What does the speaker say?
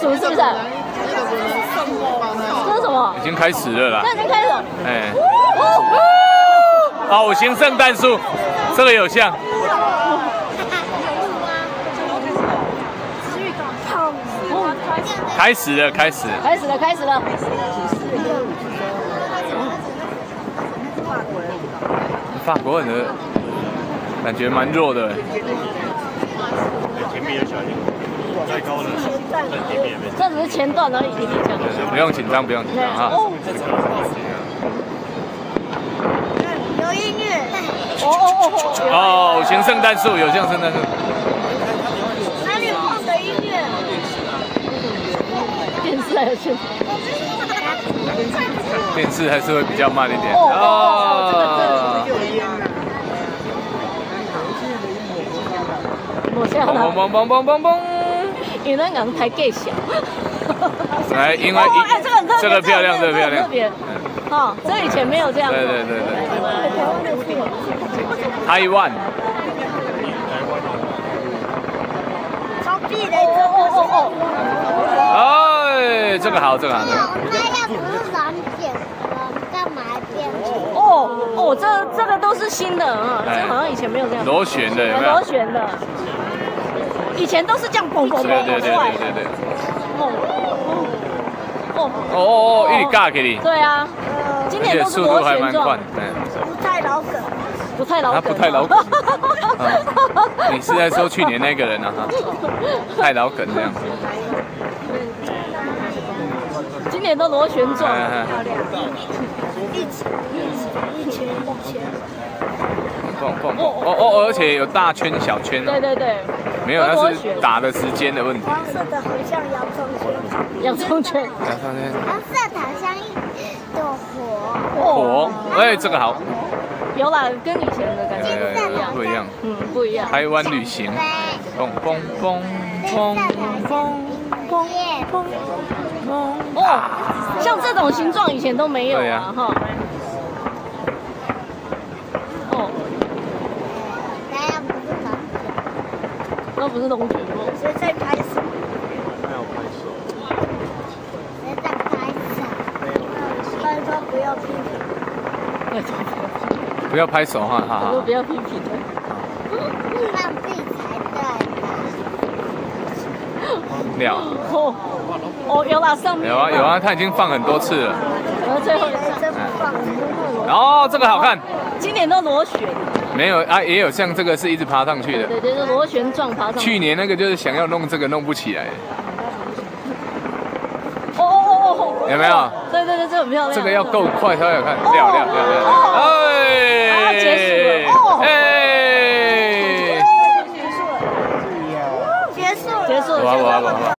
鼠是不是？这是什么？已经开始了啦。这已经开始了。哎。好型圣诞树，这个有像。开始了，开始了。开始了，开始了。法国人的感觉蛮弱的。前面有小心，再高的前面也没。这只是前段而已，你讲。不用紧张，不用紧张啊。有音乐。哦，有像圣诞树，有像圣诞树。哪里放的音乐？电视还有现场。电视还是会比较慢一点。哦，嘣嘣嘣嘣嘣嘣！因为那人太计小。来，因为这个漂亮，这个漂亮。特别。哦，这以前没有这样。对。台湾。超屁的！哦。哎，这个好，这个好。那要不是软剪，干嘛变？哦，这个都是新的啊，这好像以前没有这样。螺旋的有没有？螺旋的，以前都是这样蹦蹦蹦对。哦，一直尬给你。对啊，今年都是螺旋状。不太老梗。他不太老梗。你是在说去年那个人啊？太老梗这样。今年都螺旋状，漂亮。一圈。而且有大圈小圈。对。没有，那是打的时间的问题。黄色的好像洋葱圈。黄色的好像一朵火。哎，这个好。有啦，跟以前的感觉不一样。不一样。台湾旅行。嘣。哦，像这种形状以前都没有啊，哈。哦。那不是龙卷风。谁在拍手？没有拍手。谁在拍手？拜托不要批评。不要拍手哈，不要批评。放屁才对。了。有啦，上面。有啊，他已经放很多次了。然后最后哦，这个好看。今年都螺旋。没有啊，也有像这个是一直爬上去的。对，就是螺旋状爬上去。去年那个就是想要弄这个弄不起来。有没有？对，这很漂亮。这个要够快才有看，亮。哎，结束了。结束了。哇！